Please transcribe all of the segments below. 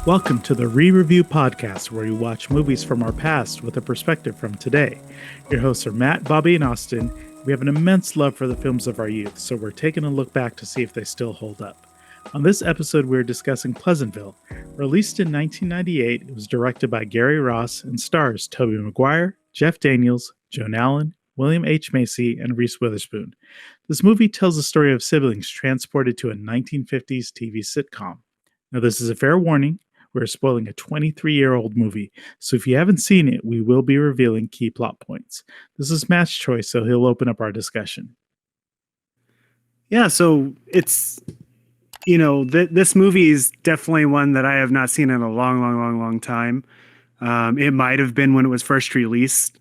Welcome to the ReReview podcast, where we watch movies from our past with a perspective from today. Your hosts are Matt, Bobby, and Austin. We have an immense love for the films of our youth, so we're taking a look back to see if they still hold up. On this episode, we're discussing Pleasantville. Released in 1998, it was directed by Gary Ross and stars Tobey Maguire, Jeff Daniels, Joan Allen, William H. Macy, and Reese Witherspoon. This movie tells the story of siblings transported to a 1950s TV sitcom. Now, this is a fair warning. We're spoiling a 23-year-old movie, so if you haven't seen it, we will be revealing key plot points. This is Matt's choice, so he'll open up our discussion. Yeah, so it's, this movie is definitely one that I have not seen in a long time. It might have been when it was first released.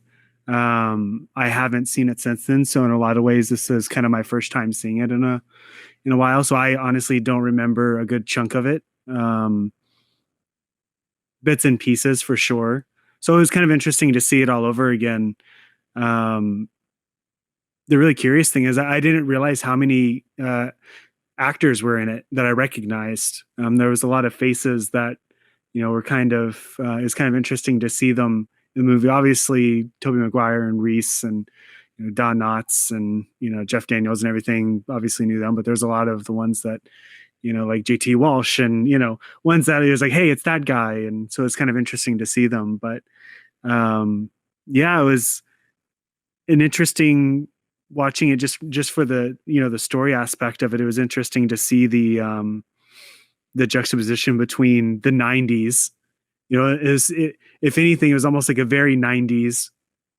I haven't seen it since then, so in a lot of ways, this is kind of my first time seeing it in a while. So I honestly don't remember a good chunk of it. Bits and pieces for sure. So it was kind of interesting to see it all over again. The really curious thing is I didn't realize how many actors were in it that I recognized. There was a lot of faces that, were kind of, it was kind of interesting to see them in the movie. Obviously, Tobey Maguire and Reese and Don Knotts and, Jeff Daniels and everything, obviously knew them, but there's a lot of the ones that, like JT Walsh and, ones that is like, hey, it's that guy. And so it's kind of interesting to see them. But it was an interesting watching it just for the, the story aspect of it. It was interesting to see the juxtaposition between the 90s. If anything, it was almost like a very 90s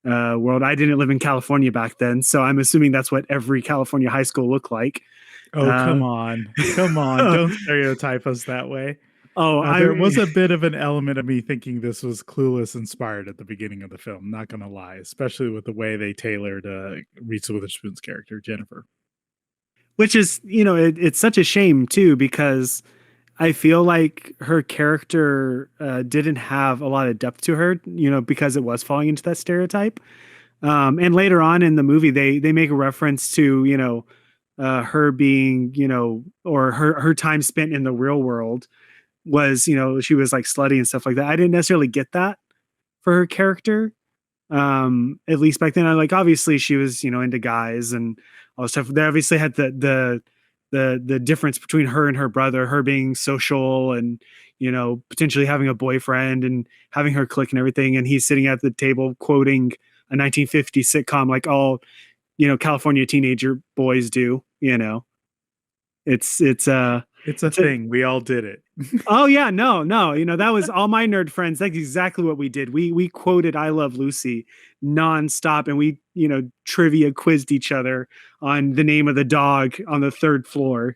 world. I didn't live in California back then, so I'm assuming that's what every California high school looked like. Oh, come on. Don't stereotype us that way. There was a bit of an element of me thinking this was Clueless inspired at the beginning of the film, not going to lie, especially with the way they tailored Reese Witherspoon's character, Jennifer. Which is, it's such a shame, too, because I feel like her character didn't have a lot of depth to her, because it was falling into that stereotype. And later on in the movie, they make a reference to, her being, or her time spent in the real world was, she was like slutty and stuff like that. I didn't necessarily get that for her character. At least back then, obviously she was, into guys and all this stuff. They obviously had the difference between her and her brother, her being social and, potentially having a boyfriend and having her clique and everything. And he's sitting at the table quoting a 1950s sitcom like all, California teenager boys do, it's a thing. We all did it. Oh yeah, no. That was all my nerd friends. That's exactly what we did. We quoted I Love Lucy nonstop, and we, trivia quizzed each other on the name of the dog on the third floor,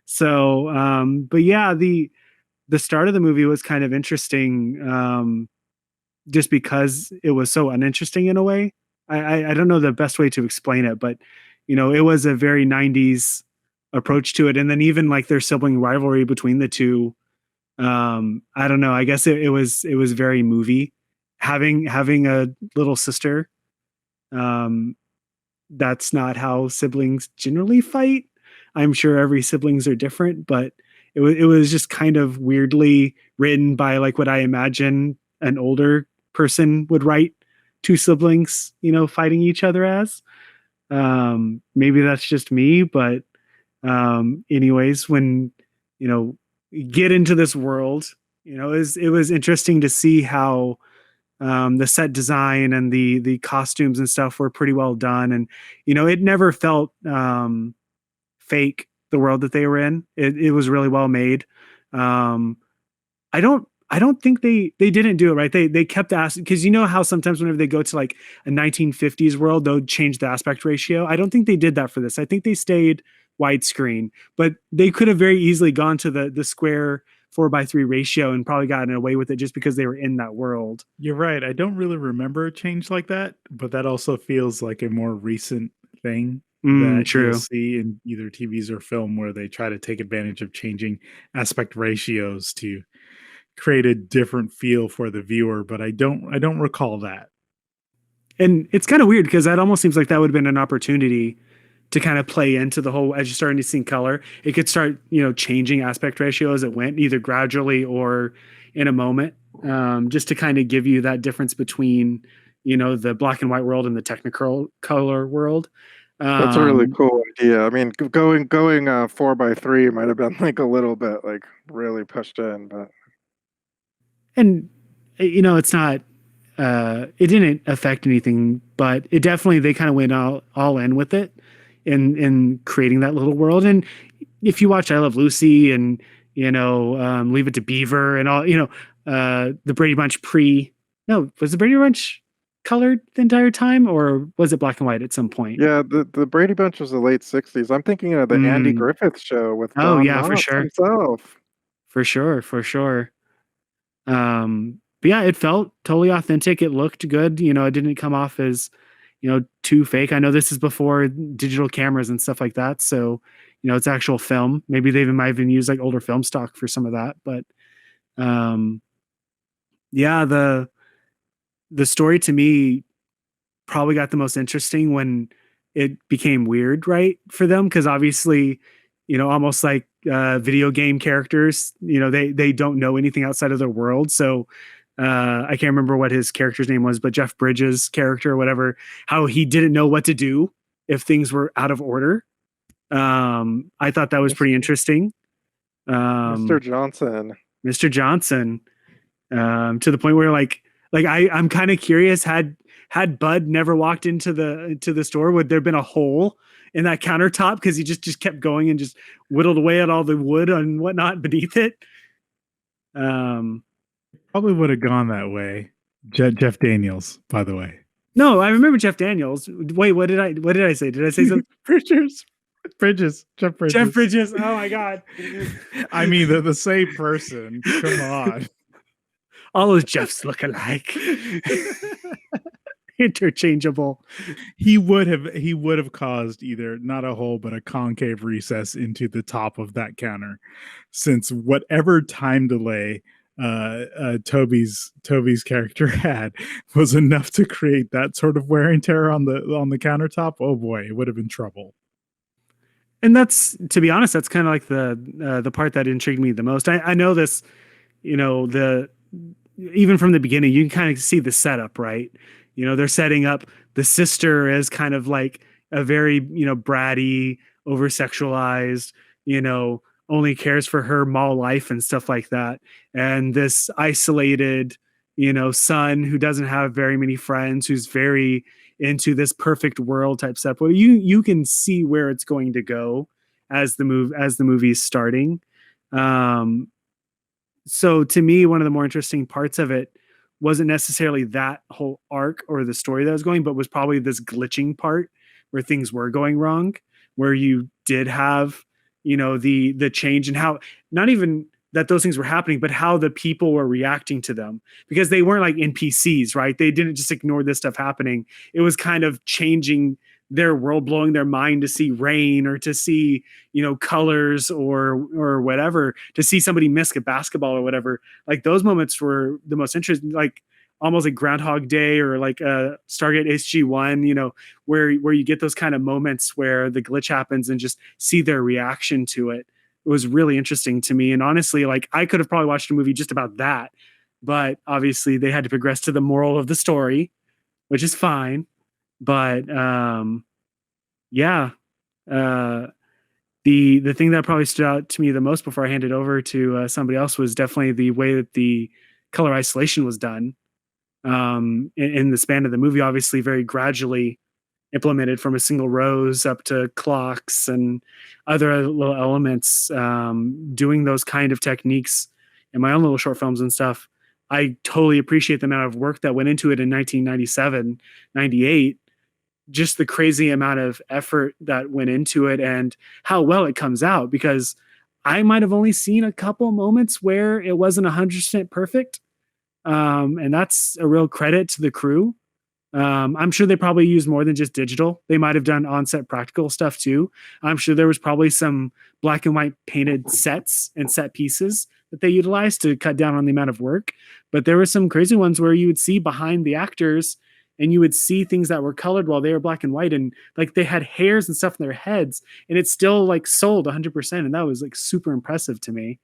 So, but yeah, the start of the movie was kind of interesting, just because it was so uninteresting in a way. I don't know the best way to explain it, but it was a very 90s approach to it. And then even like their sibling rivalry between the two. I don't know. I guess it was very movie having a little sister. That's not how siblings generally fight. I'm sure every siblings are different, but it was just kind of weirdly written by like what I imagine an older person would write two siblings, fighting each other as. Maybe that's just me, but anyways, when, get into this world, it was interesting to see how the set design and the costumes and stuff were pretty well done. And, it never felt fake, the world that they were in. It was really well made. I don't think they didn't do it right. They kept asking, because how sometimes whenever they go to like a 1950s world, they'll change the aspect ratio. I don't think they did that for this. I think they stayed widescreen, but they could have very easily gone to the square 4:3 ratio and probably gotten away with it just because they were in that world. You're right. I don't really remember a change like that, but that also feels like a more recent thing that True. you'll see in either TVs or film, where they try to take advantage of changing aspect ratios to create a different feel for the viewer, but I don't recall that. And it's kind of weird because that almost seems like that would have been an opportunity to kind of play into the whole, as you're starting to see color, it could start, changing aspect ratio as it went, either gradually or in a moment, just to kind of give you that difference between, the black and white world and the technical color world. That's a really cool idea. I mean, going 4:3 might have been like a little bit like really pushed in, but and it's not, it didn't affect anything, but it definitely, they kind of went all in with it in creating that little world. And if you watch I Love Lucy and, Leave It to Beaver and all, the Brady Bunch was the Brady Bunch colored the entire time, or was it black and white at some point? yeah, the Brady Bunch was the late '60s. I'm thinking of the Andy Griffith Show with Oh Don yeah, for Knotts sure. himself. For sure. But yeah, it felt totally authentic. It looked good. It didn't come off as, too fake. I know this is before digital cameras and stuff like that. So, it's actual film. Maybe they might even use like older film stock for some of that. But yeah, the story to me probably got the most interesting when it became weird, right, for them, because obviously, almost like video game characters, they don't know anything outside of their world. So I can't remember what his character's name was, but Jeff Bridges' character or whatever, how he didn't know what to do if things were out of order. I thought that was pretty interesting. Mr. Johnson. Mr. Johnson, to the point where I'm kind of curious, had Bud never walked into the store, would there have been a hole in that countertop because he just kept going and just whittled away at all the wood and whatnot beneath it? Probably would have gone that way. Jeff Daniels, by the way. No, I remember Jeff Daniels. Wait, what did I say? Did I say something? Bridges. Jeff Bridges. Oh my God. I mean, they're the same person. Come on. All those Jeffs look alike. Interchangeable. He would have caused either not a hole but a concave recess into the top of that counter, since whatever time delay Tobey's character had was enough to create that sort of wear and tear on the countertop. Oh boy, it would have been trouble. And that's, to be honest, that's kind of like the part that intrigued me the most. I know this, even from the beginning, you can kind of see the setup, right? They're setting up the sister as kind of like a very, bratty, over sexualized, only cares for her mall life and stuff like that. And this isolated, son who doesn't have very many friends, who's very into this perfect world type stuff. Well, you can see where it's going to go as the movie is starting. So to me, one of the more interesting parts of it wasn't necessarily that whole arc or the story that was going, but was probably this glitching part where things were going wrong, where you did have, the change and how, not even that those things were happening, but how the people were reacting to them, because they weren't like NPCs, right? They didn't just ignore this stuff happening. It was kind of changing their world, blowing their mind to see rain or to see, colors or whatever, to see somebody miss a basketball or whatever. Like those moments were the most interesting, like almost like Groundhog Day or like Stargate SG-1, where you get those kind of moments where the glitch happens and just see their reaction to it. It was really interesting to me. And honestly, like I could have probably watched a movie just about that, but obviously they had to progress to the moral of the story, which is fine. But yeah, the thing that probably stood out to me the most before I hand it over to somebody else was definitely the way that the color isolation was done in the span of the movie. Obviously, very gradually implemented from a single rose up to clocks and other little elements. Doing those kind of techniques in my own little short films and stuff, I totally appreciate the amount of work that went into it in 1997, 98. Just the crazy amount of effort that went into it and how well it comes out, because I might have only seen a couple moments where it wasn't 100% perfect. And that's a real credit to the crew. I'm sure they probably used more than just digital. They might have done on-set practical stuff too. I'm sure there was probably some black and white painted sets and set pieces that they utilized to cut down on the amount of work. But there were some crazy ones where you would see behind the actors, and you would see things that were colored while they were black and white, and like they had hairs and stuff in their heads, and it still like sold 100%, and that was like super impressive to me.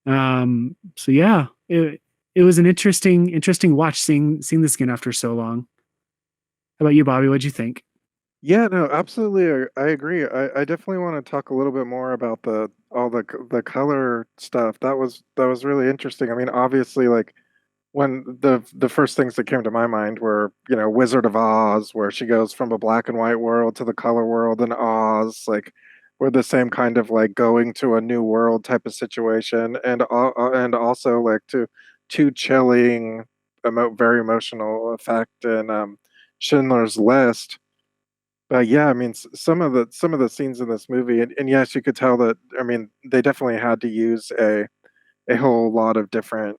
So yeah, it was an interesting watch seeing this again after so long. How about you, Bobby? What'd you think? Yeah, no, absolutely. I agree. I definitely want to talk a little bit more about the color stuff. That was really interesting. I mean, obviously, like when the first things that came to my mind were, Wizard of Oz, where she goes from a black and white world to the color world in Oz, like we're the same kind of like going to a new world type of situation, and also like to chilling, very emotional effect in Schindler's List. But yeah, I mean, some of the scenes in this movie, and yes, you could tell that. I mean, they definitely had to use a whole lot of different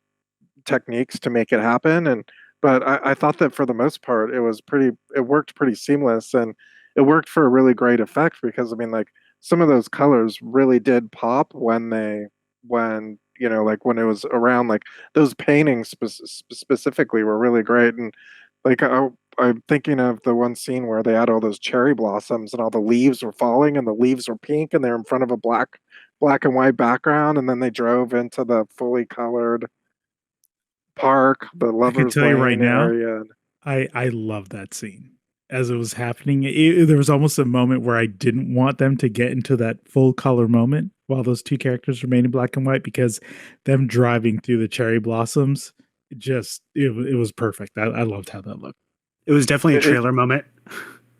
techniques to make it happen. But I thought that for the most part, it worked pretty seamless, and it worked for a really great effect because I mean, like some of those colors really did pop when like when it was around, like those paintings specifically were really great. And like I'm thinking of the one scene where they had all those cherry blossoms and all the leaves were falling and the leaves were pink and they're in front of a black and white background, and then they drove into the fully colored park, the I can Lovers tell you right Lane now, area. I love that scene. As it was happening, there was almost a moment where I didn't want them to get into that full color moment while those two characters remain in black and white, because them driving through the cherry blossoms, it was perfect. I loved how that looked. It was definitely a It, it trailer moment.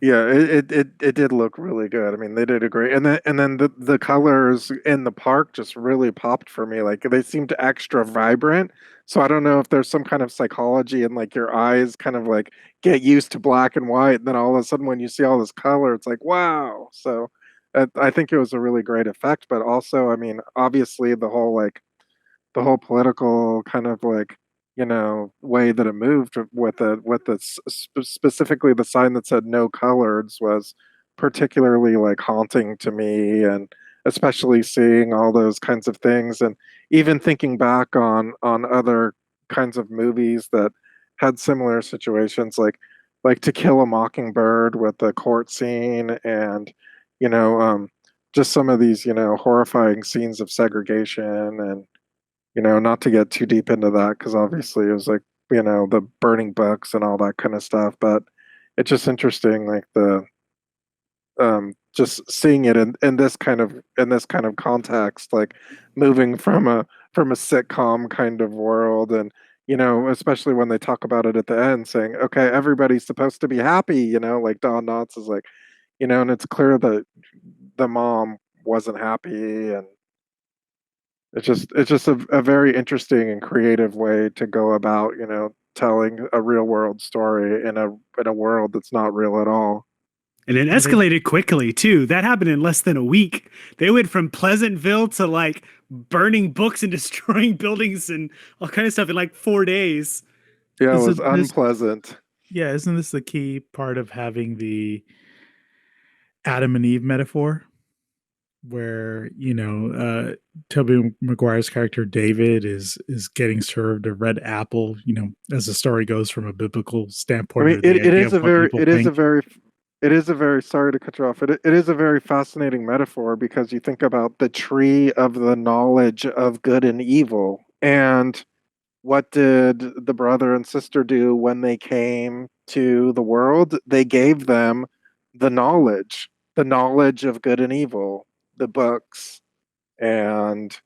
yeah, it did look really good. I mean, they did a great, and then the colors in the park just really popped for me. Like they seemed extra vibrant. So I don't know if there's some kind of psychology and like your eyes kind of like get used to black and white, and then all of a sudden when you see all this color, it's like wow. So I think it was a really great effect. But also, I mean, obviously the whole political kind of like way that it moved specifically the sign that said no coloreds was particularly like haunting to me, and especially seeing all those kinds of things, and even thinking back on other kinds of movies that had similar situations, like To Kill a Mockingbird with the court scene, and you know um just some of these horrifying scenes of segregation, and not to get too deep into that because obviously it was like, the burning books and all that kind of stuff. But it's just interesting, like just seeing it in this kind of context, like moving from a sitcom kind of world, and especially when they talk about it at the end, saying, "Okay, everybody's supposed to be happy," like Don Knotts is like, and it's clear that the mom wasn't happy, and it's just a very interesting and creative way to go about, telling a real world story in a world that's not real at all. And it Yeah, they escalated quickly too. That happened in less than a week. They went from Pleasantville to like burning books and destroying buildings and all kind of stuff in like 4 days. Yeah, it was isn't this unpleasant. yeah, isn't this the key part of having the Adam and Eve metaphor? Where Tobey Maguire's character David is getting served a red apple, as the story goes from a biblical I standpoint, mean, or it, the it idea is of a what very, people it is a think. very, it is a very, sorry to cut you off. It is a very fascinating metaphor because you think about the tree of the knowledge of good and evil. And what did the brother and sister do when they came to the world? They gave them the knowledge of good and evil, the books, and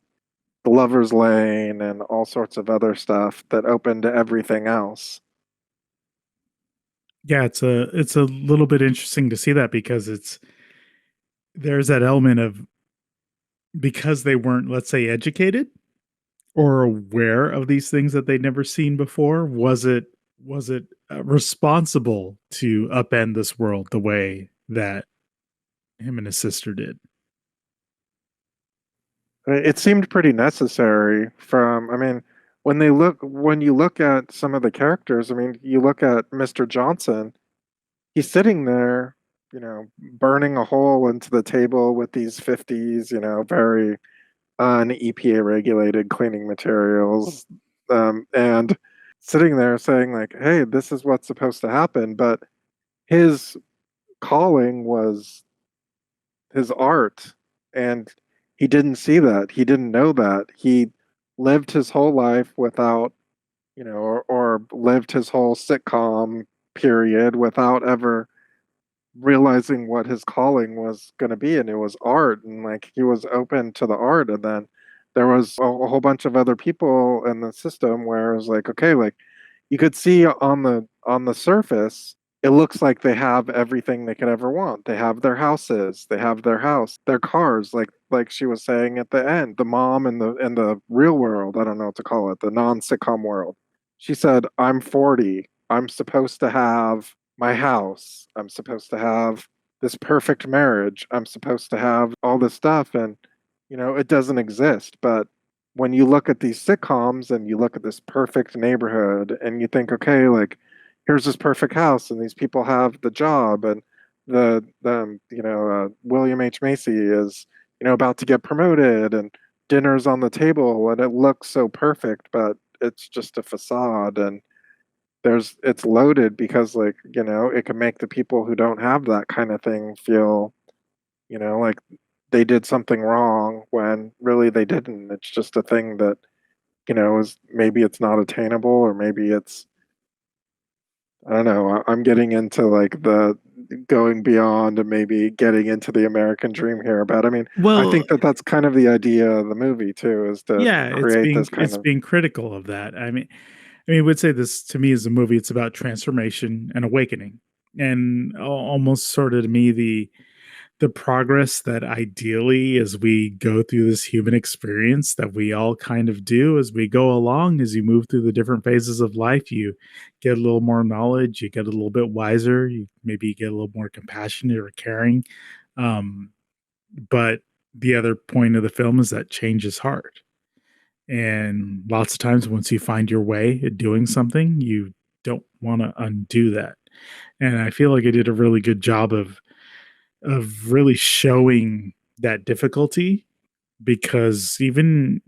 the Lover's Lane, and all sorts of other stuff that opened to everything else. Yeah, it's a little bit interesting to see that, because there's that element of, because they weren't, let's say, educated or aware of these things that they'd never seen before, was it responsible to upend this world the way that him and his sister did? It seemed pretty necessary I mean, when you look at some of the characters, I mean, you look at Mr. Johnson, he's sitting there, burning a hole into the table with these 50s, very un EPA regulated cleaning materials. And sitting there saying like, "Hey, this is what's supposed to happen," but his calling was his art, and he didn't see that. He didn't know that. He lived his whole life without, or lived his whole sitcom period without ever realizing what his calling was going to be, and it was art, and like he was open to the art. And then there was a whole bunch of other people in the system where it was like, okay, like you could see on the surface it looks like they have everything they could ever want. They have their houses, they have their house, their cars, like she was saying at the end, the mom in the real world, I don't know what to call it, the non-sitcom world. She said, "I'm 40. I'm supposed to have my house. I'm supposed to have this perfect marriage. I'm supposed to have all this stuff." And, it doesn't exist. But when you look at these sitcoms and you look at this perfect neighborhood and you think, okay, like, here's this perfect house and these people have the job and William H. Macy is, about to get promoted and dinner's on the table and it looks so perfect, but it's just a facade. And it's loaded because like it can make the people who don't have that kind of thing feel like they did something wrong when really they didn't. It's just a thing that is, maybe it's not attainable, or maybe it's, I don't know. I'm getting into like the going beyond and maybe getting into the American dream here, but I mean, I Well, think that that's kind of the idea of the movie too, is to yeah, create this kind it's of. being critical of that. I would say this to me as a movie. It's about transformation and awakening, and almost sort of to me the progress that ideally as we go through this human experience that we all kind of do as we go along, as you move through the different phases of life, you get a little more knowledge, you get a little bit wiser, you maybe get a little more compassionate or caring. Um, but the other point of the film is that change is hard. And lots of times, once you find your way at doing something, you don't want to undo that. And I feel like I did a really good job of really showing that difficulty, because even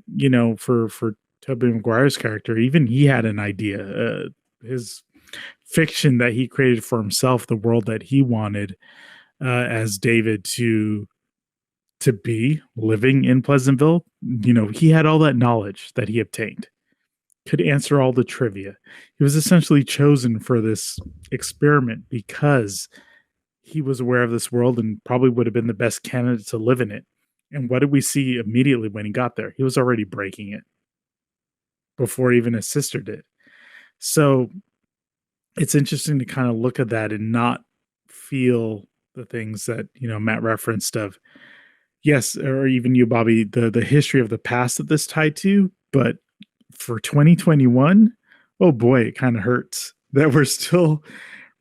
for Tobey Maguire's character, even he had an idea. His fiction that he created for himself, the world that he wanted as David to be living in Pleasantville. He had all that knowledge that he obtained, could answer all the trivia. He was essentially chosen for this experiment because he was aware of this world and probably would have been the best candidate to live in it. And what did we see immediately when he got there? He was already breaking it before even his sister did. So it's interesting to kind of look at that and not feel the things that, Matt referenced of, yes, or even you, Bobby, the history of the past that this tied to, but for 2021, oh boy, it kind of hurts that we're still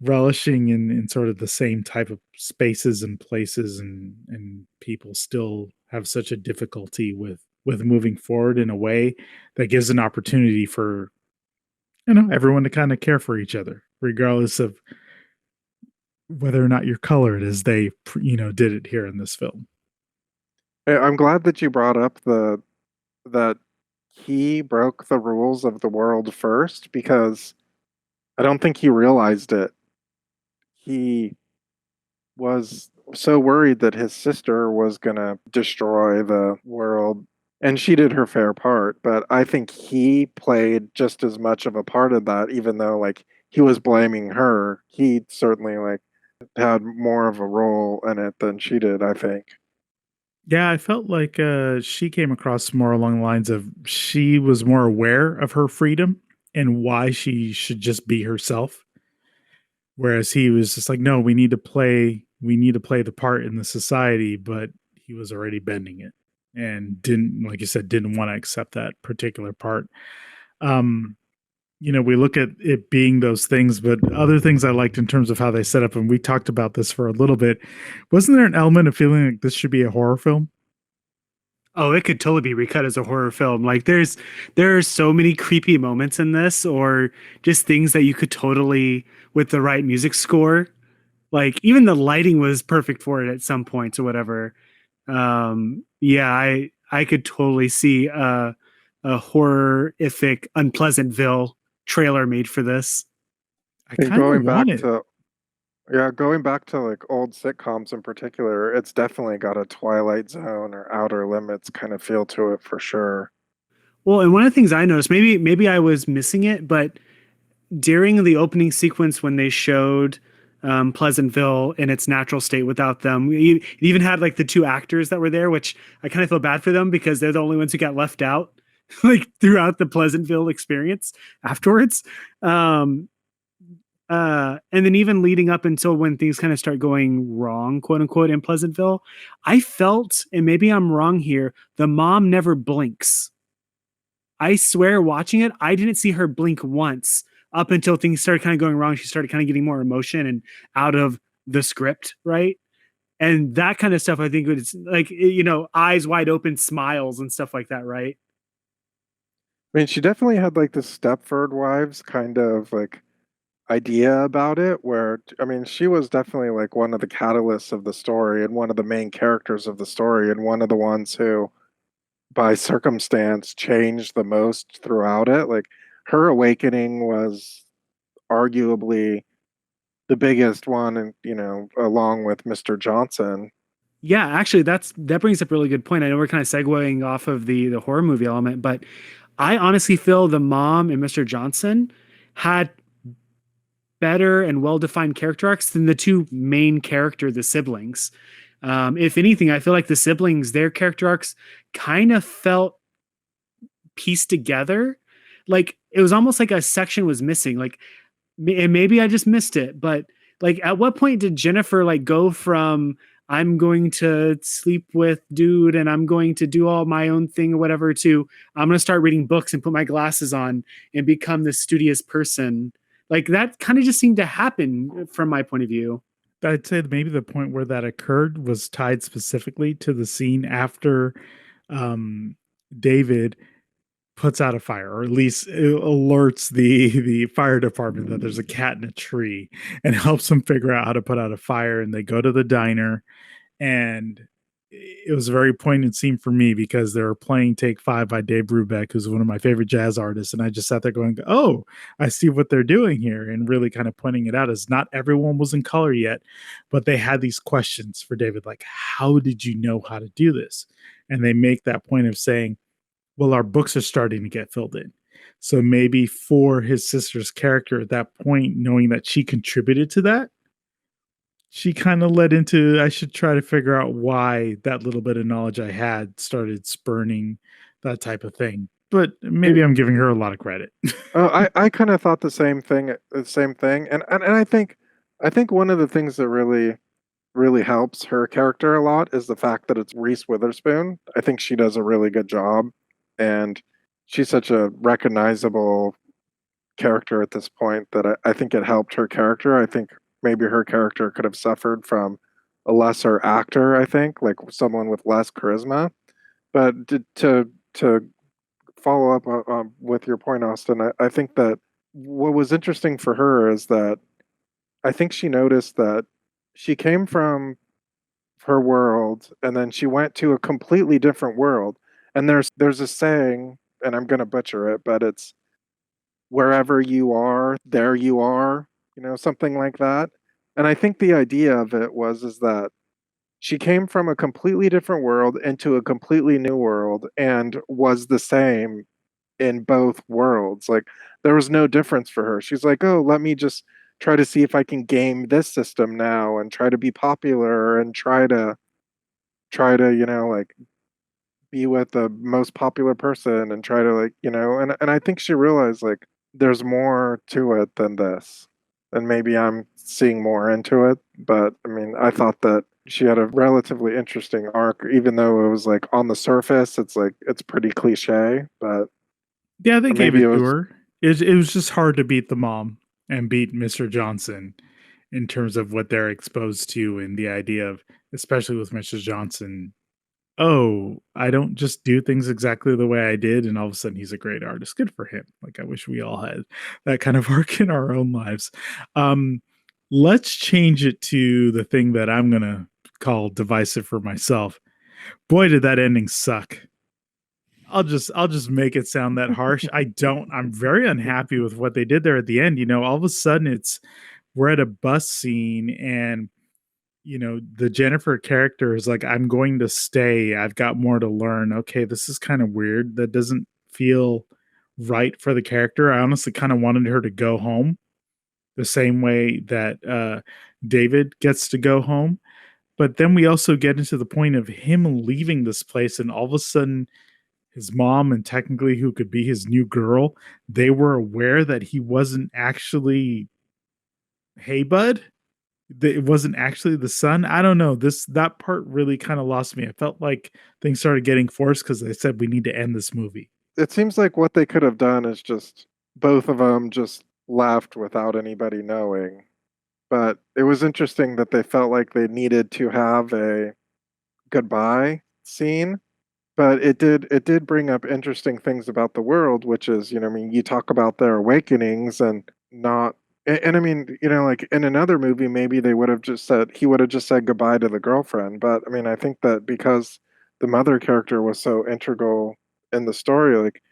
relishing in sort of the same type of spaces and places, and people still have such a difficulty with moving forward in a way that gives an opportunity for everyone to kind of care for each other, regardless of whether or not you're colored, as they did it here in this film. I'm glad that you brought up the that he broke the rules of the world first, because I don't think he realized it. He was so worried that his sister was going to destroy the world, and she did her fair part, but I think he played just as much of a part of that. Even though like he was blaming her, he certainly like had more of a role in it than she did, I think. Yeah, I felt like she came across more along the lines of she was more aware of her freedom and why she should just be herself. Whereas he was just like, no, we need to play the part in the society, but he was already bending it and didn't, like you said, didn't want to accept that particular part. Um, we look at it being those things, but other things I liked in terms of how they set up, and we talked about this for a little bit. Wasn't there an element of feeling like this should be a horror film? Oh, it could totally be recut as a horror film. Like there are so many creepy moments in this, or just things that you could totally, with the right music score, like even the lighting was perfect for it at some points or whatever. Yeah, I could totally see a horrific Unpleasantville trailer made for this. I And kind of want it. going back to like old sitcoms in particular, it's definitely got a Twilight Zone or Outer Limits kind of feel to it for sure. Well, and one of the things I noticed, maybe I was missing it, but during the opening sequence when they showed Pleasantville in its natural state without them, it even had like the two actors that were there, which I kind of feel bad for them because they're the only ones who got left out like throughout the Pleasantville experience afterwards. Um, and then even leading up until when things kind of start going wrong, quote unquote, in Pleasantville, I felt, and maybe I'm wrong here, the mom never blinks. I swear, watching it, I didn't see her blink once up until things started kind of going wrong. She started kind of getting more emotion and out of the script, right? And that kind of stuff, I think it's like, eyes wide open smiles and stuff like that, right? I mean, she definitely had like the Stepford Wives kind of like idea about it, where, I mean, she was definitely like one of the catalysts of the story and one of the main characters of the story, and one of the ones who, by circumstance, changed the most throughout it. Like, her awakening was arguably the biggest one, and, along with Mr. Johnson. Yeah, actually, that brings up a really good point. I know we're kind of segueing off of the horror movie element, but I honestly feel the mom and Mr. Johnson had better and well-defined character arcs than the two main character, the siblings. If anything, I feel like the siblings, their character arcs kind of felt pieced together. Like it was almost like a section was missing. Like, and maybe I just missed it, but like, at what point did Jennifer like go from I'm going to sleep with dude and I'm going to do all my own thing or whatever to I'm going to start reading books and put my glasses on and become this studious person? Like that kind of just seemed to happen from my point of view. I'd say maybe the point where that occurred was tied specifically to the scene after um, David puts out a fire, or at least alerts the fire department that there's a cat in a tree, and helps them figure out how to put out a fire. And they go to the diner, and it was a very poignant scene for me because they were playing Take Five by Dave Brubeck, who's one of my favorite jazz artists. And I just sat there going, oh, I see what they're doing here, and really kind of pointing it out as not everyone was in color yet, but they had these questions for David, like, how did you know how to do this? And they make that point of saying, well, our books are starting to get filled in. So maybe for his sister's character at that point, knowing that she contributed to that, she kind of led into, I should try to figure out why that little bit of knowledge I had started spurning that type of thing. But maybe I'm giving her a lot of credit. I kind of thought the same thing, and I think one of the things that really helps her character a lot is the fact that it's Reese Witherspoon. I think she does a really good job, and she's such a recognizable character at this point that I think it helped her character. I think maybe her character could have suffered from a lesser actor, I think, like someone with less charisma. But to follow up with your point, Austin, I think that what was interesting for her is that I think she noticed that she came from her world and then she went to a completely different world. And there's a saying, and I'm gonna butcher it, but it's wherever you are, there you are, something like that. And I think the idea of it is that she came from a completely different world into a completely new world and was the same in both worlds. Like, there was no difference for her. She's like, "Oh, let me just try to see if I can game this system now and try to be popular and try to, like, be with the most popular person and try to, like, and I think she realized, like, there's more to it than this. And maybe I'm seeing more into it, but I mean, I thought that she had a relatively interesting arc, even though it was like on the surface, it's like it's pretty cliche, but Yeah, they gave maybe it it to was. her. It was just hard to beat the mom and beat Mr. Johnson in terms of what they're exposed to, and the idea of, especially with Mr. Johnson, oh, I don't just do things exactly the way I did, and all of a sudden he's a great artist. Good for him. Like, I wish we all had that kind of arc in our own lives. Um, let's change it to the thing that I'm gonna call divisive for myself. Boy, did that ending suck. I'll just make it sound that harsh. I'm very unhappy with what they did there at the end. You know, all of a sudden we're at a bus scene and you know, the Jennifer character is like, I'm going to stay. I've got more to learn. Okay, this is kind of weird. That doesn't feel right for the character. I honestly kind of wanted her to go home the same way that David gets to go home. But then we also get into the point of him leaving this place, and all of a sudden, his mom and technically who could be his new girl, they were aware that he wasn't actually, hey, bud, it wasn't actually the son. I don't know. That part really kind of lost me. I felt like things started getting forced because they said we need to end this movie. It seems like what they could have done is just both of them just left without anybody knowing. But it was interesting that they felt like they needed to have a goodbye scene. But it did bring up interesting things about the world, which is, I mean, you talk about their awakenings and not and I mean, like in another movie, maybe they would have just said he would have just said goodbye to the girlfriend. But I mean, I think that because the mother character was so integral in the story, like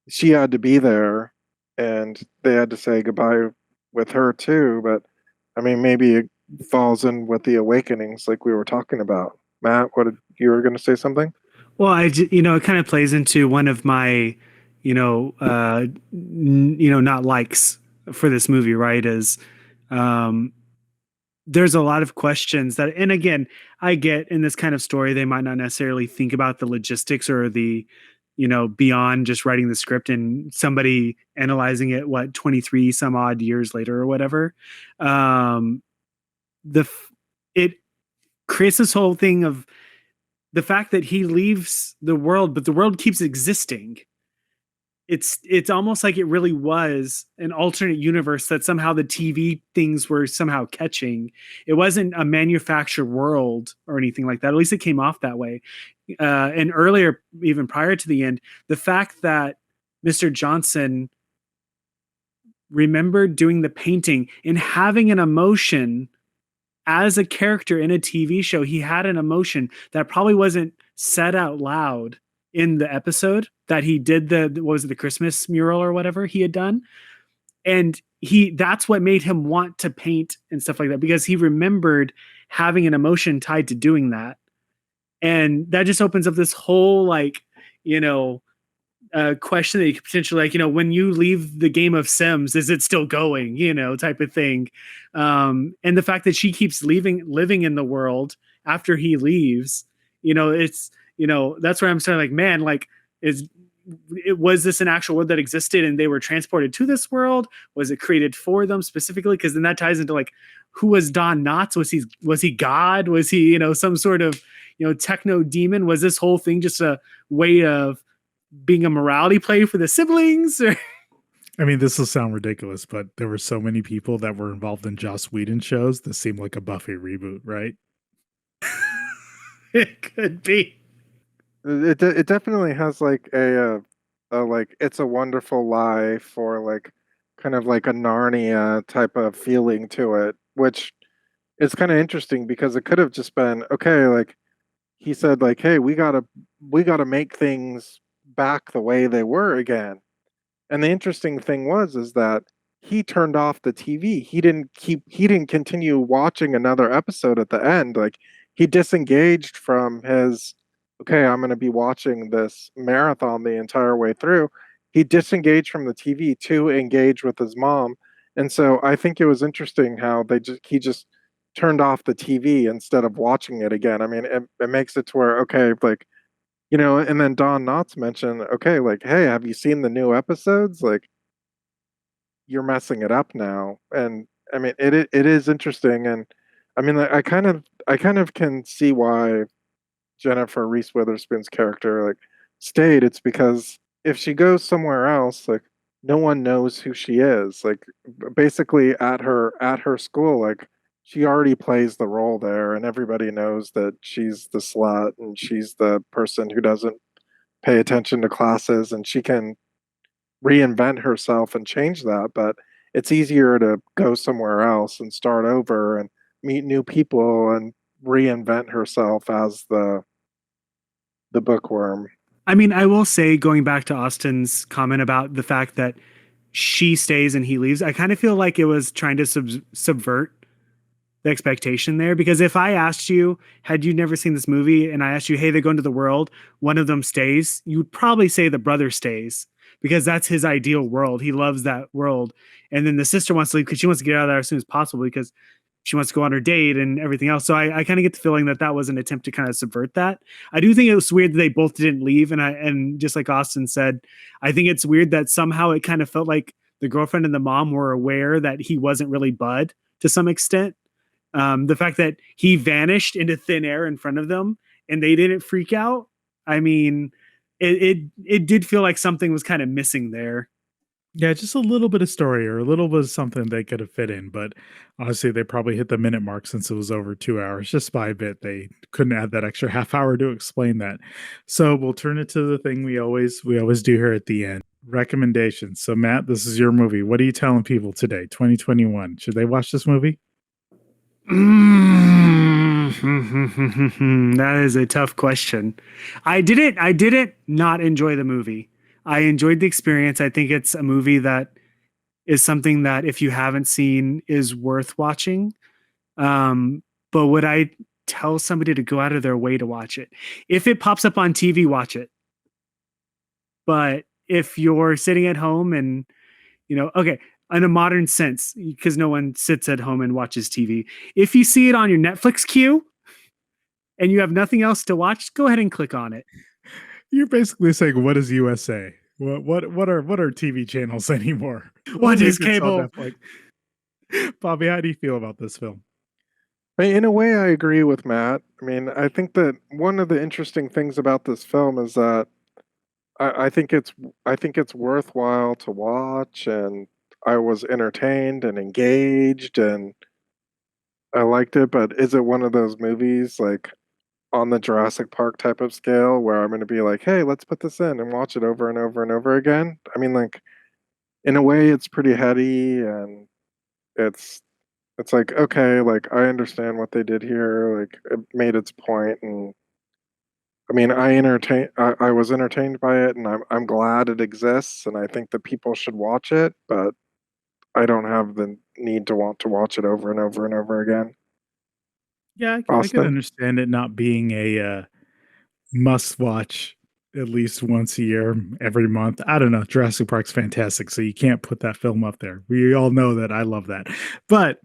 she had to be there and they had to say goodbye with her too. But I mean, maybe it falls in with the awakenings like we were talking about. Matt, you were going to say something? Well, it kind of plays into one of my, not likes for this movie, right? Is um, there's a lot of questions that, and again, I get in this kind of story, they might not necessarily think about the logistics or the, beyond just writing the script and somebody analyzing it, 23 some odd years later or whatever. It creates this whole thing of the fact that he leaves the world, but the world keeps existing. It's almost like it really was an alternate universe that somehow the TV things were somehow catching. It wasn't a manufactured world or anything like that. At least it came off that way. And earlier, even prior to the end, the fact that Mr. Johnson remembered doing the painting and having an emotion as a character in a TV show, he had an emotion that probably wasn't said out loud in the episode that he did the Christmas mural or whatever he had done. And that's what made him want to paint and stuff like that, because he remembered having an emotion tied to doing that. And that just opens up this whole, question that you could potentially, when you leave the game of Sims, is it still going, type of thing. And the fact that she keeps living in the world after he leaves, that's where I'm starting like, man, like, was this an actual world that existed and they were transported to this world? Was it created for them specifically? Because then that ties into like, who was Don Knotts? Was he God? Was he, some sort of, techno demon? Was this whole thing just a way of being a morality play for the siblings? Or I mean, this will sound ridiculous, but there were so many people that were involved in Joss Whedon shows. This seemed like a Buffy reboot, right? it could be. It definitely has like a like It's a Wonderful Life or like kind of like a Narnia type of feeling to it, which is kind of interesting because it could have just been okay. Like he said, like, hey, we gotta make things back the way they were again. And the interesting thing is that he turned off the TV. He didn't continue watching another episode at the end. Like he disengaged from his okay, I'm going to be watching this marathon the entire way through. He disengaged from the TV to engage with his mom. And so I think it was interesting how he just turned off the TV instead of watching it again. I mean, it makes it to where okay, like and then Don Knotts mentioned, okay, like, hey, have you seen the new episodes? Like, you're messing it up now. And I mean, it is interesting. And I mean, I kind of can see why Jennifer Reese Witherspoon's character like stayed. It's because if she goes somewhere else, like, no one knows who she is. Like, basically at her school, like, she already plays the role there, and everybody knows that she's the slut and she's the person who doesn't pay attention to classes, and she can reinvent herself and change that. But it's easier to go somewhere else and start over and meet new people and reinvent herself as the bookworm. I mean, I will say, going back to Austin's comment about the fact that she stays and he leaves, I kind of feel like it was trying to subvert the expectation there. Because if I asked you, had you never seen this movie, and I asked you, hey, they go into the world, one of them stays, you would probably say the brother stays because that's his ideal world. He loves that world. And then the sister wants to leave because she wants to get out of there as soon as possible because she wants to go on her date and everything else. So I kind of get the feeling that that was an attempt to kind of subvert that. I do think it was weird that they both didn't leave. And just like Austin said, I think it's weird that somehow it kind of felt like the girlfriend and the mom were aware that he wasn't really Bud to some extent. The fact that he vanished into thin air in front of them and they didn't freak out. I mean, it did feel like something was kind of missing there. Yeah, just a little bit of story or a little bit of something they could have fit in, but honestly, they probably hit the minute mark since it was over 2 hours. Just by a bit, they couldn't add that extra half hour to explain that. So we'll turn it to the thing we always do here at the end. Recommendations. So Matt, this is your movie. What are you telling people today, 2021? Should they watch this movie? That is a tough question. I didn't not enjoy the movie. I enjoyed the experience. I think it's a movie that is something that if you haven't seen is worth watching. But would I tell somebody to go out of their way to watch it? If it pops up on TV, watch it. But if you're sitting at home and, okay, in a modern sense, because no one sits at home and watches TV. If you see it on your Netflix queue and you have nothing else to watch, go ahead and click on it. You're basically saying, what is USA? What are TV channels anymore? What is cable? Bobby, how do you feel about this film? In a way, I agree with Matt. I mean, I think that one of the interesting things about this film is that I think it's worthwhile to watch, and I was entertained and engaged, and I liked it. But is it one of those movies like on the Jurassic Park type of scale where I'm going to be like, hey, let's put this in and watch it over and over and over again? I mean, like, in a way, it's pretty heady, and it's like, okay, like I understand what they did here. Like, it made its point, and I mean, I was entertained by it, and I'm glad it exists, and I think that people should watch it, but I don't have the need to want to watch it over and over and over again. Yeah, I can Austin? understand it not being a must watch at least once a year, every month. I don't know. Jurassic Park's fantastic, so you can't put that film up there. We all know that I love that. But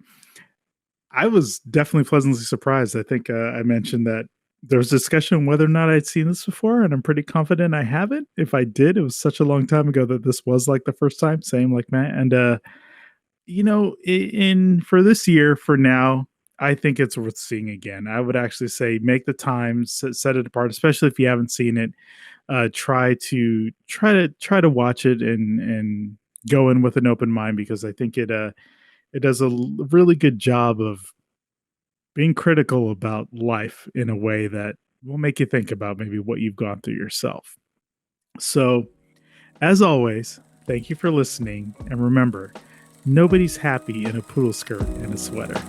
I was definitely pleasantly surprised. I think I mentioned that there was discussion whether or not I'd seen this before, and I'm pretty confident I haven't. If I did, it was such a long time ago that this was like the first time, same like Matt. And in for this year, for now, I think it's worth seeing again. I would actually say make the time, set it apart, especially if you haven't seen it. Try to watch it and go in with an open mind because I think it does a really good job of being critical about life in a way that will make you think about maybe what you've gone through yourself. So, as always, thank you for listening, and remember, nobody's happy in a poodle skirt and a sweater.